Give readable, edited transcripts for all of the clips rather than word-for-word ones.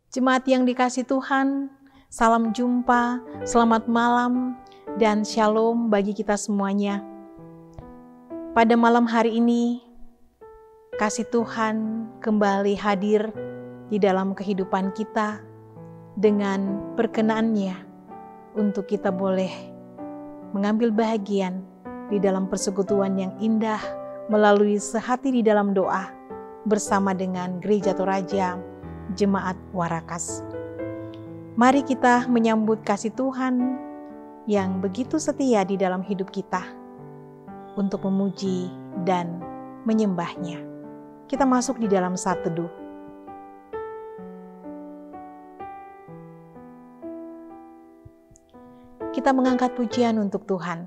Jemaat yang dikasihi Tuhan, salam jumpa, selamat malam, dan shalom bagi kita semuanya. Pada malam hari ini, kasih Tuhan kembali hadir di dalam kehidupan kita dengan perkenaannya untuk kita boleh mengambil bahagian di dalam persekutuan yang indah melalui sehati di dalam doa bersama dengan Gereja Toraja Jemaat Warakas. Mari kita menyambut kasih Tuhan yang begitu setia di dalam hidup kita untuk memuji dan menyembahnya. Kita masuk di dalam saat teduh. Kita mengangkat pujian untuk Tuhan.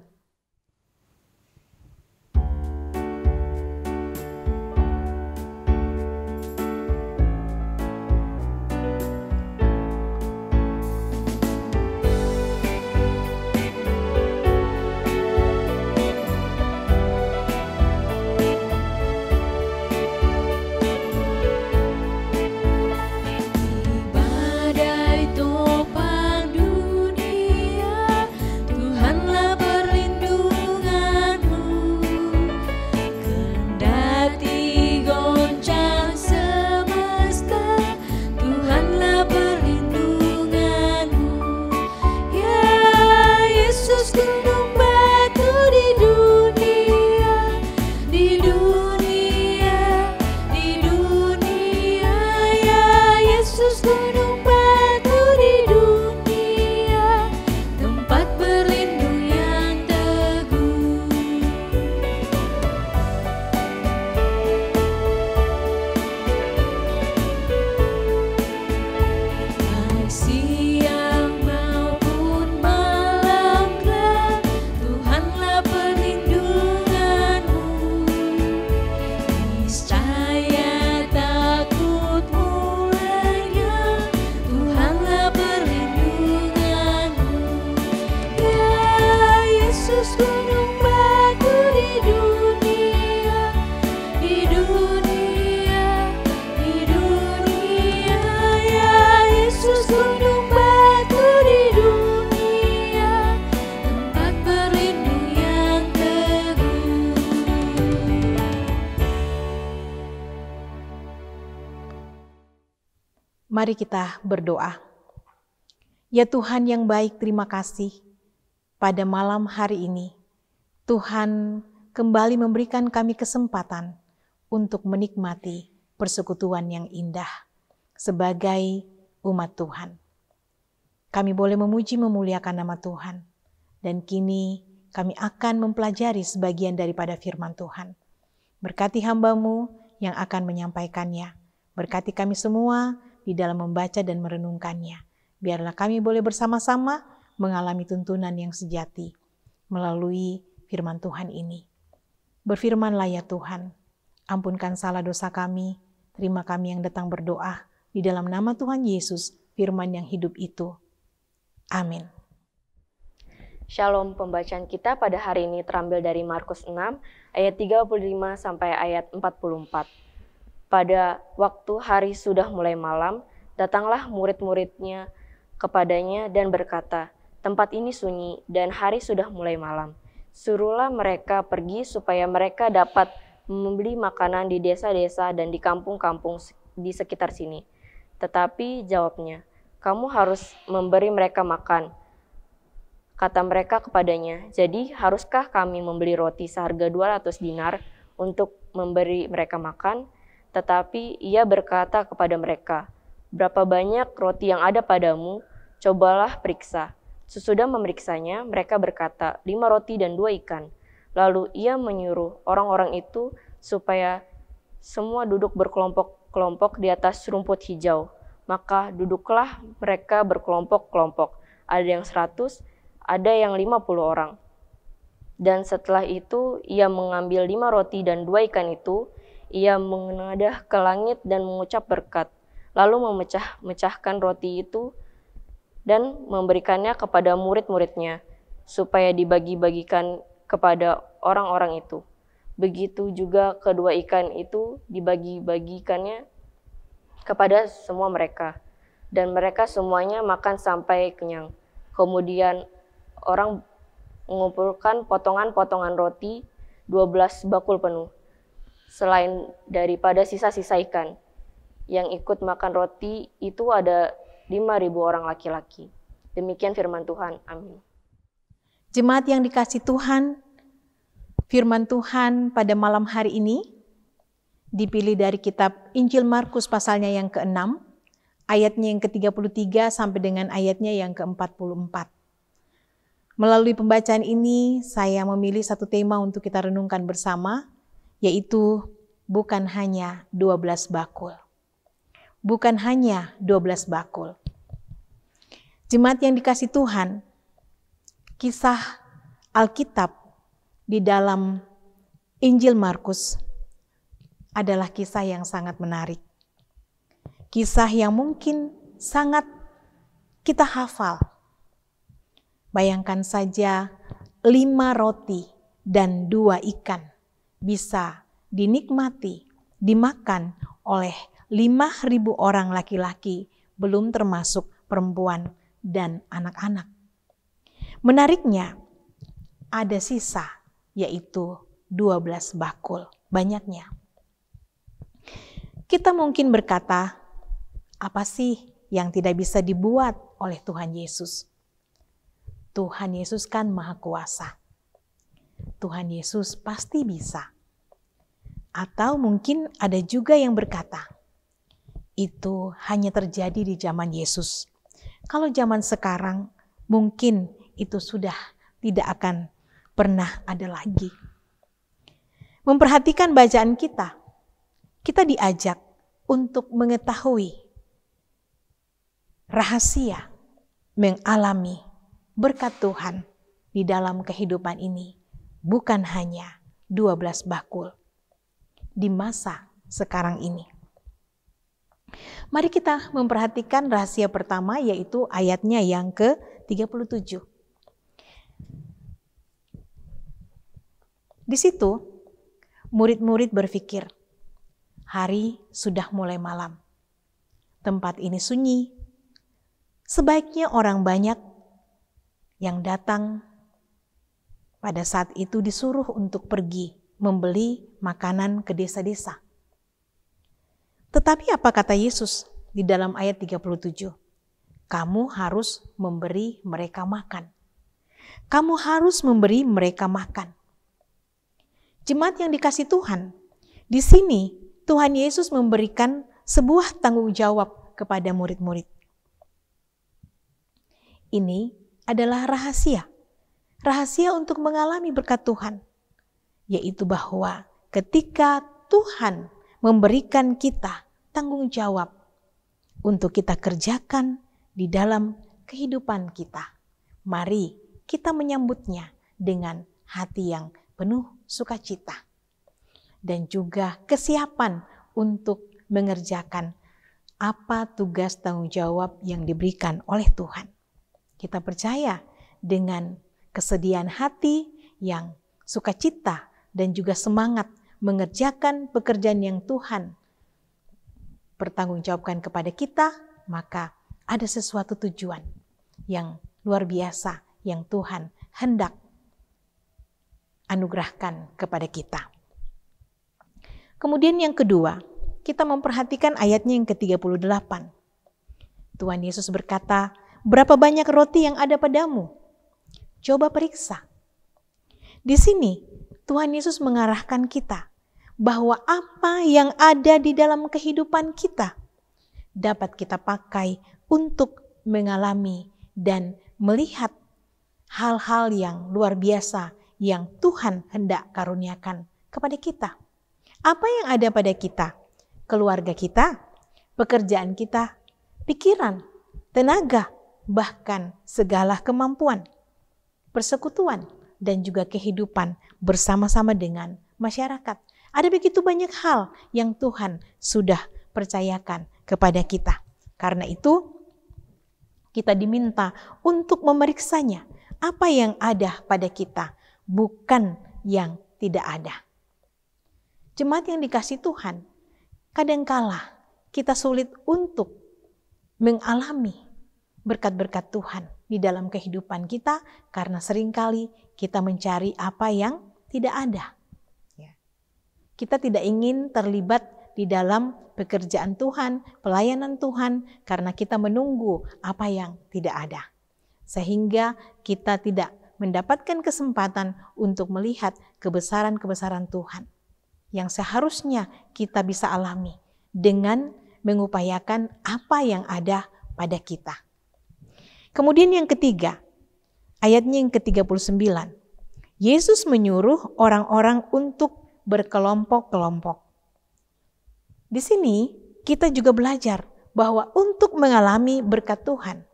Mari kita berdoa. Ya Tuhan yang baik, terima kasih. Pada malam hari ini, Tuhan kembali memberikan kami kesempatan untuk menikmati persekutuan yang indah sebagai umat Tuhan. Kami boleh memuji memuliakan nama Tuhan, dan kini kami akan mempelajari sebagian daripada firman Tuhan. Berkati hamba-Mu yang akan menyampaikannya. Berkati kami semua di dalam membaca dan merenungkannya. Biarlah kami boleh bersama-sama mengalami tuntunan yang sejati melalui firman Tuhan ini. Berfirmanlah ya Tuhan, ampunkan salah dosa kami, terima kami yang datang berdoa di dalam nama Tuhan Yesus, firman yang hidup itu. Amin. Shalom, pembacaan kita pada hari ini terambil dari Markus 6 ayat 35 sampai ayat 44. Pada waktu hari sudah mulai malam, datanglah murid-muridnya kepadanya dan berkata, "Tempat ini sunyi dan hari sudah mulai malam. Suruhlah mereka pergi supaya mereka dapat membeli makanan di desa-desa dan di kampung-kampung di sekitar sini." Tetapi jawabnya, "Kamu harus memberi mereka makan." Kata mereka kepadanya, "Jadi haruskah kami membeli roti seharga 200 dinar untuk memberi mereka makan?" Tetapi ia berkata kepada mereka, "Berapa banyak roti yang ada padamu? Cobalah periksa." Sesudah memeriksanya, mereka berkata, 5 roti dan 2 ikan. Lalu ia menyuruh orang-orang itu supaya semua duduk berkelompok-kelompok di atas rumput hijau. Maka duduklah mereka berkelompok-kelompok. Ada yang 100, ada yang 50 orang. Dan setelah itu ia mengambil 5 roti dan 2 ikan itu, ia menengadah ke langit dan mengucap berkat, lalu memecah-mecahkan roti itu dan memberikannya kepada murid-muridnya, supaya dibagi-bagikan kepada orang-orang itu. Begitu juga kedua ikan itu dibagi-bagikannya kepada semua mereka. dan mereka semuanya makan sampai kenyang. Kemudian orang mengumpulkan potongan-potongan roti 12 bakul penuh, selain daripada sisa-sisa ikan. Yang ikut makan roti itu ada 5.000 orang laki-laki. Demikian firman Tuhan. Amin. Jemaat yang dikasih Tuhan, firman Tuhan pada malam hari ini dipilih dari kitab Injil Markus pasalnya yang ke-6, ayatnya yang ke-33 sampai dengan ayatnya yang ke-44. Melalui pembacaan ini, saya memilih satu tema untuk kita renungkan bersama, yaitu bukan hanya 12 bakul. Bukan hanya 12 bakul. Jemaat yang dikasih Tuhan, kisah Alkitab di dalam Injil Markus adalah kisah yang sangat menarik. Kisah yang mungkin sangat kita hafal. Bayangkan saja 5 roti dan 2 ikan bisa dinikmati, dimakan oleh 5.000 orang laki-laki, belum termasuk perempuan dan anak-anak. Menariknya, ada sisa, yaitu 12 bakul, banyaknya. Kita mungkin berkata, apa sih yang tidak bisa dibuat oleh Tuhan Yesus? Tuhan Yesus kan Maha Kuasa. Tuhan Yesus pasti bisa. Atau mungkin ada juga yang berkata, itu hanya terjadi di zaman Yesus. Kalau zaman sekarang, mungkin itu sudah tidak akan pernah ada lagi. Memperhatikan bacaan kita diajak untuk mengetahui rahasia mengalami berkat Tuhan di dalam kehidupan ini, bukan hanya 12 bakul di masa sekarang ini. Mari kita memperhatikan rahasia pertama, yaitu ayatnya yang ke-37. Di situ, murid-murid berpikir, hari sudah mulai malam. Tempat ini sunyi. Sebaiknya orang banyak yang datang pada saat itu disuruh untuk pergi membeli makanan ke desa-desa. Tetapi apa kata Yesus di dalam ayat 37? Kamu harus memberi mereka makan. Kamu harus memberi mereka makan. Jemaat yang dikasih Tuhan, di sini Tuhan Yesus memberikan sebuah tanggung jawab kepada murid-murid. Ini adalah rahasia untuk mengalami berkat Tuhan, yaitu bahwa ketika Tuhan memberikan kita tanggung jawab untuk kita kerjakan di dalam kehidupan kita, mari kita menyambutnya dengan hati yang penuh sukacita dan juga kesiapan untuk mengerjakan apa tugas tanggung jawab yang diberikan oleh Tuhan. Kita percaya dengan kesediaan hati yang sukacita dan juga semangat mengerjakan pekerjaan yang Tuhan pertanggungjawabkan kepada kita, maka ada sesuatu tujuan yang luar biasa yang Tuhan hendak anugerahkan kepada kita. Kemudian yang kedua, kita memperhatikan ayatnya yang ke-38. Tuhan Yesus berkata, berapa banyak roti yang ada padamu? Coba periksa. Di sini Tuhan Yesus mengarahkan kita bahwa apa yang ada di dalam kehidupan kita dapat kita pakai untuk mengalami dan melihat hal-hal yang luar biasa yang Tuhan hendak karuniakan kepada kita. Apa yang ada pada kita? Keluarga kita, pekerjaan kita, pikiran, tenaga, bahkan segala kemampuan, persekutuan, dan juga kehidupan bersama-sama dengan masyarakat. Ada begitu banyak hal yang Tuhan sudah percayakan kepada kita. Karena itu, kita diminta untuk memeriksanya. Apa yang ada pada kita, bukan yang tidak ada. Jemaat yang dikasih Tuhan, kadangkala kita sulit untuk mengalami berkat-berkat Tuhan di dalam kehidupan kita, karena seringkali kita mencari apa yang tidak ada. Kita tidak ingin terlibat di dalam pekerjaan Tuhan, pelayanan Tuhan, karena kita menunggu apa yang tidak ada. Sehingga kita tidak mendapatkan kesempatan untuk melihat kebesaran-kebesaran Tuhan yang seharusnya kita bisa alami dengan mengupayakan apa yang ada pada kita. Kemudian yang ketiga, ayatnya yang ke-39. Yesus menyuruh orang-orang untuk berkelompok-kelompok. Di sini kita juga belajar bahwa untuk mengalami berkat Tuhan,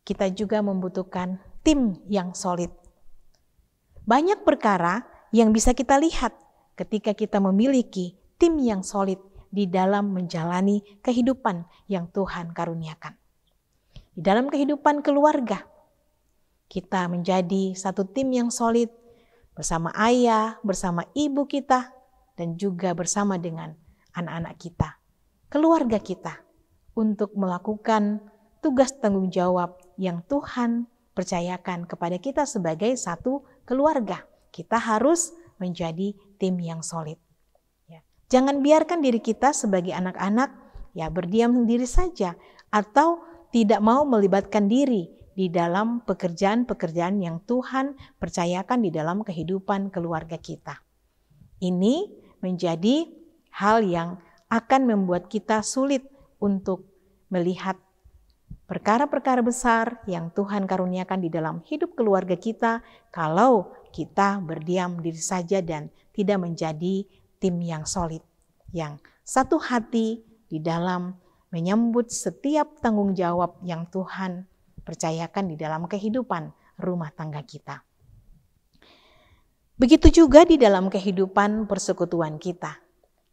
kita juga membutuhkan tim yang solid. Banyak perkara yang bisa kita lihat ketika kita memiliki tim yang solid di dalam menjalani kehidupan yang Tuhan karuniakan. Di dalam kehidupan keluarga, kita menjadi satu tim yang solid bersama ayah, bersama ibu kita, dan juga bersama dengan anak-anak kita, keluarga kita, untuk melakukan tugas tanggung jawab yang Tuhan percayakan kepada kita sebagai satu keluarga. Kita harus menjadi tim yang solid. Jangan biarkan diri kita sebagai anak-anak berdiam diri saja atau tidak mau melibatkan diri di dalam pekerjaan-pekerjaan yang Tuhan percayakan di dalam kehidupan keluarga kita. Ini menjadi hal yang akan membuat kita sulit untuk melihat perkara-perkara besar yang Tuhan karuniakan di dalam hidup keluarga kita kalau kita berdiam diri saja dan tidak menjadi tim yang solid, yang satu hati di dalam menyambut setiap tanggung jawab yang Tuhan percayakan di dalam kehidupan rumah tangga kita. Begitu juga di dalam kehidupan persekutuan kita.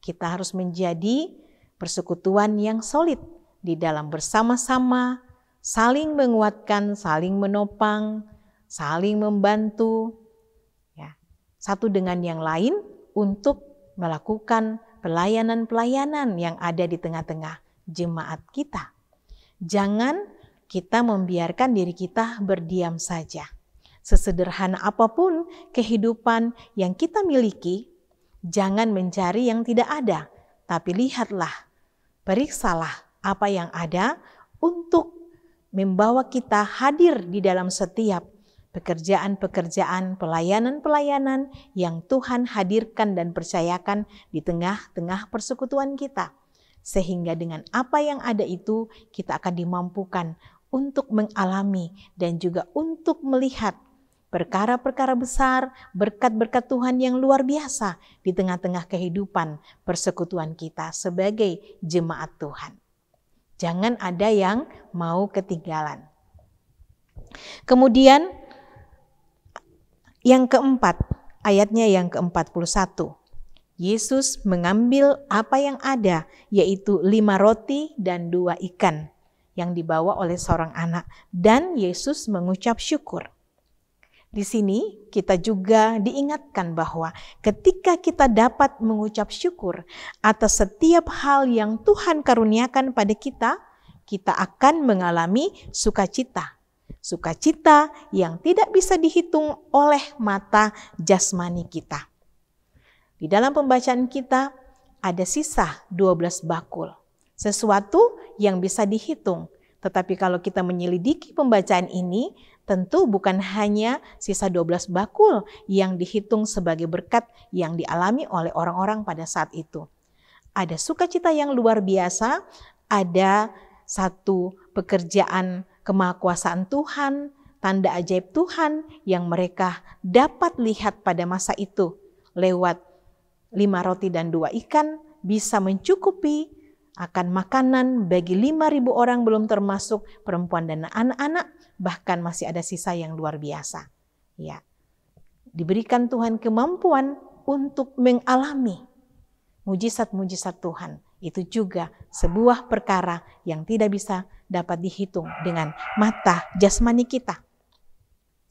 Kita harus menjadi persekutuan yang solid di dalam bersama-sama, saling menguatkan, saling menopang, saling membantu, satu dengan yang lain untuk melakukan pelayanan-pelayanan yang ada di tengah-tengah jemaat kita. Jangan kita membiarkan diri kita berdiam saja. Sesederhana apapun kehidupan yang kita miliki, jangan mencari yang tidak ada, tapi lihatlah, periksalah apa yang ada untuk membawa kita hadir di dalam setiap pekerjaan-pekerjaan, pelayanan-pelayanan yang Tuhan hadirkan dan percayakan di tengah-tengah persekutuan kita. Sehingga dengan apa yang ada itu kita akan dimampukan untuk mengalami dan juga untuk melihat perkara-perkara besar, berkat-berkat Tuhan yang luar biasa di tengah-tengah kehidupan persekutuan kita sebagai jemaat Tuhan. Jangan ada yang mau ketinggalan. Kemudian yang keempat, ayatnya yang ke-41. Yesus mengambil apa yang ada, yaitu 5 roti dan 2 ikan yang dibawa oleh seorang anak. Dan Yesus mengucap syukur. Di sini kita juga diingatkan bahwa ketika kita dapat mengucap syukur atas setiap hal yang Tuhan karuniakan pada kita, kita akan mengalami sukacita. Sukacita yang tidak bisa dihitung oleh mata jasmani kita. Di dalam pembacaan kita ada sisa 12 bakul. Sesuatu yang bisa dihitung. Tetapi kalau kita menyelidiki pembacaan ini, tentu bukan hanya sisa 12 bakul yang dihitung sebagai berkat yang dialami oleh orang-orang pada saat itu. Ada sukacita yang luar biasa, ada satu pekerjaan kemahakuasaan Tuhan, tanda ajaib Tuhan yang mereka dapat lihat pada masa itu lewat 5 roti dan 2 ikan bisa mencukupi akan makanan bagi 5.000 orang, belum termasuk perempuan dan anak-anak, bahkan masih ada sisa yang luar biasa. Ya, diberikan Tuhan kemampuan untuk mengalami mujizat-mujizat Tuhan. Itu juga sebuah perkara yang tidak bisa dapat dihitung dengan mata jasmani kita.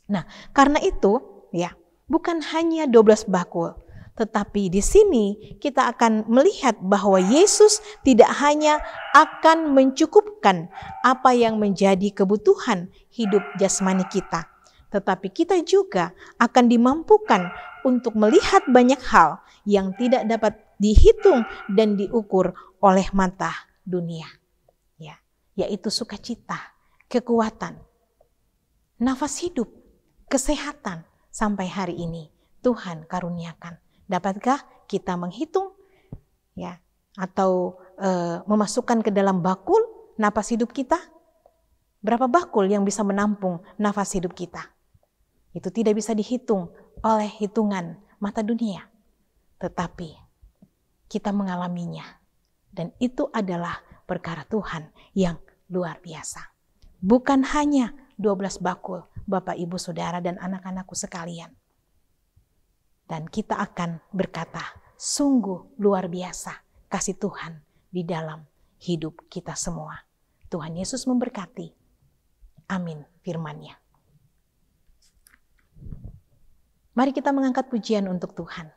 Nah, karena itu bukan hanya 12 bakul, Tetapi di sini kita akan melihat bahwa Yesus tidak hanya akan mencukupkan apa yang menjadi kebutuhan hidup jasmani kita, tetapi kita juga akan dimampukan untuk melihat banyak hal yang tidak dapat dihitung dan diukur oleh mata dunia. Ya, yaitu sukacita, kekuatan, nafas hidup, kesehatan sampai hari ini Tuhan karuniakan. Dapatkah kita menghitung ya atau memasukkan ke dalam bakul nafas hidup kita? Berapa bakul yang bisa menampung nafas hidup kita? Itu tidak bisa dihitung oleh hitungan mata dunia. Tetapi kita mengalaminya. Dan itu adalah perkara Tuhan yang luar biasa. Bukan hanya 12 bakul, Bapak, Ibu, Saudara, dan anak-anakku sekalian. Dan kita akan berkata, sungguh luar biasa kasih Tuhan di dalam hidup kita semua. Tuhan Yesus memberkati. Amin firman-Nya. Mari kita mengangkat pujian untuk Tuhan.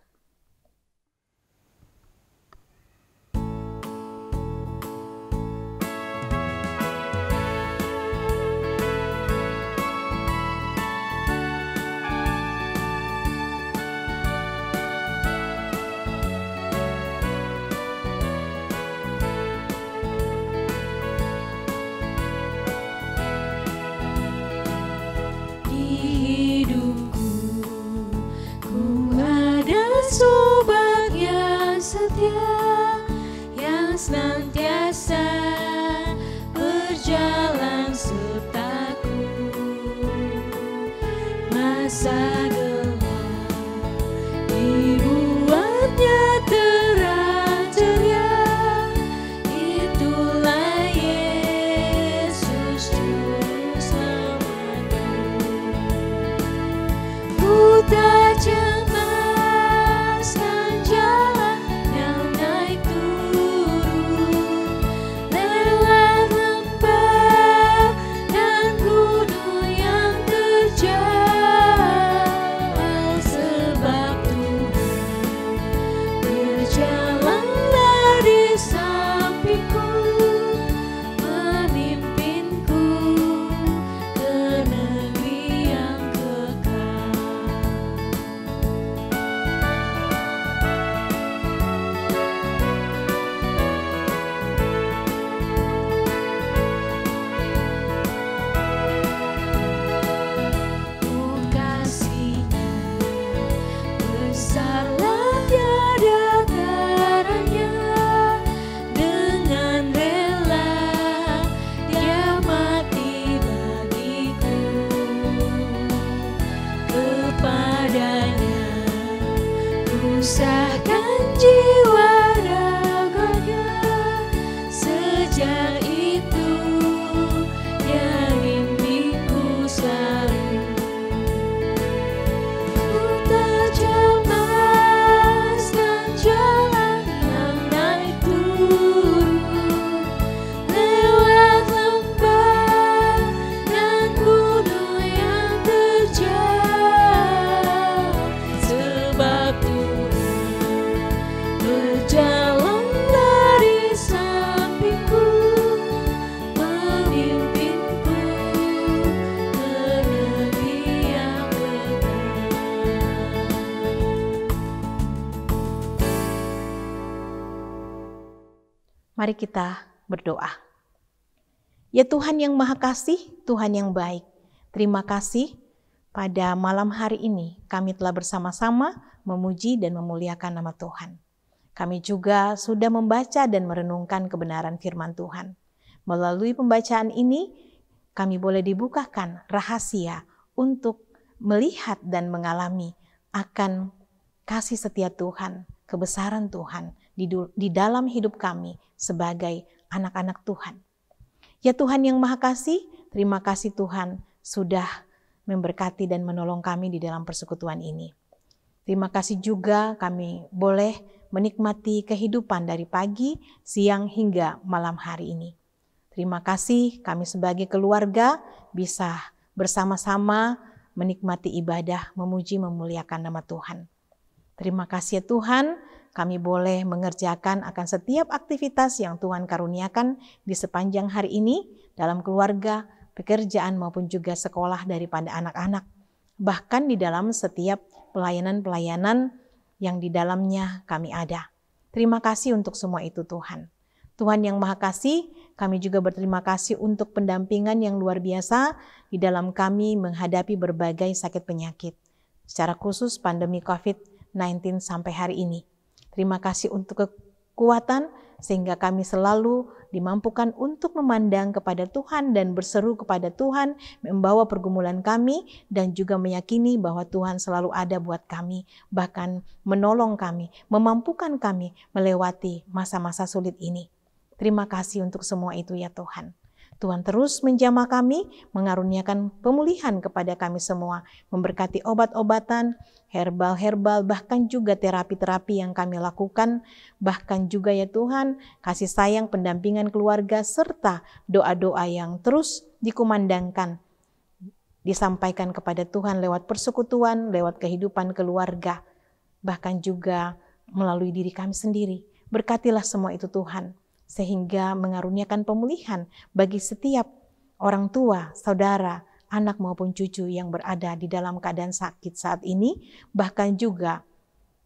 Yang senantiasa berjalan sertaku, masa gelap dibuatnya terang ceria. Itulah Yesus Juru Selamatku. Ku tak cemaskan jalan yang naik turun, lewat lembah dan gunung yang terjal, sebab Tuhan berjalanlah di sampingku, memimpinku ke negeri yang kekal. Kasih-Nya besarlah tiada taranya, dengan rela Dia mati bagiku. Kepadanya ku serahkan jiwa raganya, sejak itu Dia bimbingku selalu. Ku tak cemaskan jalan yang naik turun, lewat lembah dan gunung yang terjal, sebab Tuhan berjalanlah di sampingku, memimpinku ke negeri yang kekal. Mari kita berdoa. Ya Tuhan yang Maha Kasih, Tuhan yang baik, terima kasih pada malam hari ini kami telah bersama-sama memuji dan memuliakan nama Tuhan. Kami juga sudah membaca dan merenungkan kebenaran firman Tuhan. Melalui pembacaan ini, kami boleh dibukakan rahasia untuk melihat dan mengalami akan kasih setia Tuhan, kebesaran Tuhan di dalam hidup kami sebagai anak-anak Tuhan. Ya Tuhan yang Maha Kasih, terima kasih Tuhan sudah memberkati dan menolong kami di dalam persekutuan ini. Terima kasih juga kami boleh menikmati kehidupan dari pagi, siang hingga malam hari ini. Terima kasih kami sebagai keluarga bisa bersama-sama menikmati ibadah, memuji, memuliakan nama Tuhan. Terima kasih ya Tuhan, kami boleh mengerjakan akan setiap aktivitas yang Tuhan karuniakan di sepanjang hari ini dalam keluarga, pekerjaan maupun juga sekolah daripada anak-anak. Bahkan di dalam setiap pelayanan-pelayanan yang di dalamnya kami ada. Terima kasih untuk semua itu Tuhan. Tuhan yang Maha Kasih, kami juga berterima kasih untuk pendampingan yang luar biasa di dalam kami menghadapi berbagai sakit penyakit. Secara khusus pandemi COVID-19 sampai hari ini. Terima kasih untuk kekuatan sehingga kami selalu dimampukan untuk memandang kepada Tuhan dan berseru kepada Tuhan, membawa pergumulan kami dan juga meyakini bahwa Tuhan selalu ada buat kami, bahkan menolong kami, memampukan kami melewati masa-masa sulit ini. Terima kasih untuk semua itu ya Tuhan. Tuhan terus menjamah kami, mengaruniakan pemulihan kepada kami semua, memberkati obat-obatan, herbal-herbal, bahkan juga terapi-terapi yang kami lakukan, bahkan juga ya Tuhan, kasih sayang, pendampingan keluarga, serta doa-doa yang terus dikumandangkan, disampaikan kepada Tuhan lewat persekutuan, lewat kehidupan keluarga, bahkan juga melalui diri kami sendiri. Berkatilah semua itu Tuhan, sehingga mengaruniakan pemulihan bagi setiap orang tua, saudara, anak maupun cucu yang berada di dalam keadaan sakit saat ini, bahkan juga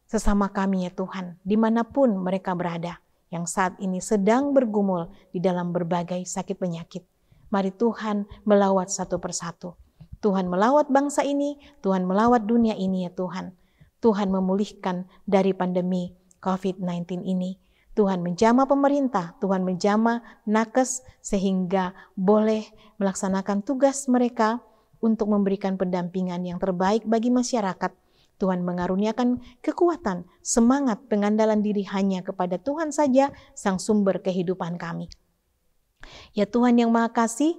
sesama kami ya Tuhan, dimanapun mereka berada, yang saat ini sedang bergumul di dalam berbagai sakit penyakit. Mari Tuhan melawat satu persatu. Tuhan melawat bangsa ini, Tuhan melawat dunia ini ya Tuhan. Tuhan memulihkan dari pandemi COVID-19 ini. Tuhan menjamah pemerintah, Tuhan menjamah nakes sehingga boleh melaksanakan tugas mereka untuk memberikan pendampingan yang terbaik bagi masyarakat. Tuhan mengaruniakan kekuatan, semangat, pengandalan diri hanya kepada Tuhan saja, sang sumber kehidupan kami. Ya Tuhan yang Maha Kasih,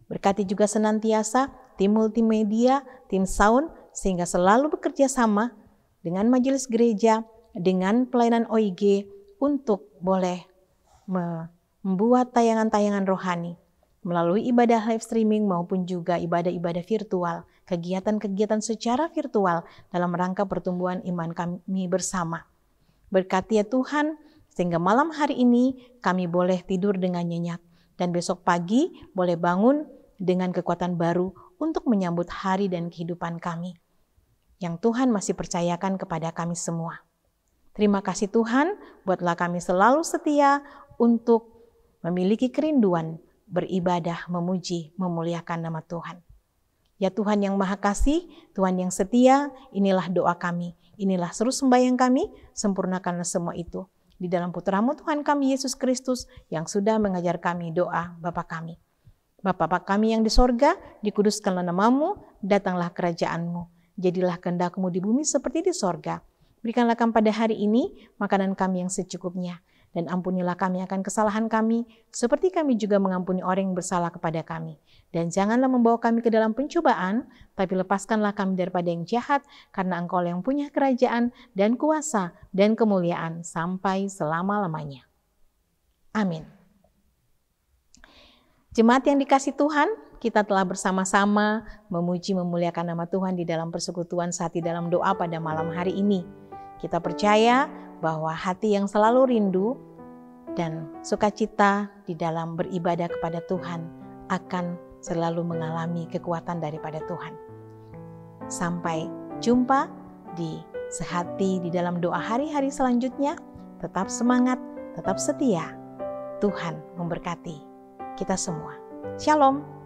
berkati juga senantiasa tim multimedia, tim sound, sehingga selalu bekerja sama dengan majelis gereja, dengan pelayanan OIG, untuk boleh membuat tayangan-tayangan rohani melalui ibadah live streaming maupun juga ibadah-ibadah virtual, kegiatan-kegiatan secara virtual dalam rangka pertumbuhan iman kami bersama. Berkati ya Tuhan, sehingga malam hari ini kami boleh tidur dengan nyenyak dan besok pagi boleh bangun dengan kekuatan baru untuk menyambut hari dan kehidupan kami yang Tuhan masih percayakan kepada kami semua. Terima kasih Tuhan, buatlah kami selalu setia untuk memiliki kerinduan, beribadah, memuji, memuliakan nama Tuhan. Ya Tuhan yang Maha Kasih, Tuhan yang setia, inilah doa kami, inilah seru sembahyang kami, sempurnakanlah semua itu di dalam putra-Mu Tuhan kami Yesus Kristus yang sudah mengajar kami doa Bapa kami. Bapa kami yang di sorga, dikuduskanlah nama-Mu, datanglah kerajaan-Mu, jadilah kehendak-Mu di bumi seperti di sorga. Berikanlah kami pada hari ini makanan kami yang secukupnya, dan ampunilah kami akan kesalahan kami, seperti kami juga mengampuni orang yang bersalah kepada kami. Dan janganlah membawa kami ke dalam pencobaan, tapi lepaskanlah kami daripada yang jahat, karena Engkau yang punya kerajaan dan kuasa dan kemuliaan sampai selama-lamanya. Amin. Jemaat yang dikasihi Tuhan, kita telah bersama-sama memuji memuliakan nama Tuhan di dalam persekutuan saat di dalam doa pada malam hari ini. Kita percaya bahwa hati yang selalu rindu dan sukacita di dalam beribadah kepada Tuhan akan selalu mengalami kekuatan daripada Tuhan. Sampai jumpa di sehati di dalam doa hari-hari selanjutnya. Tetap semangat, tetap setia. Tuhan memberkati kita semua. Shalom.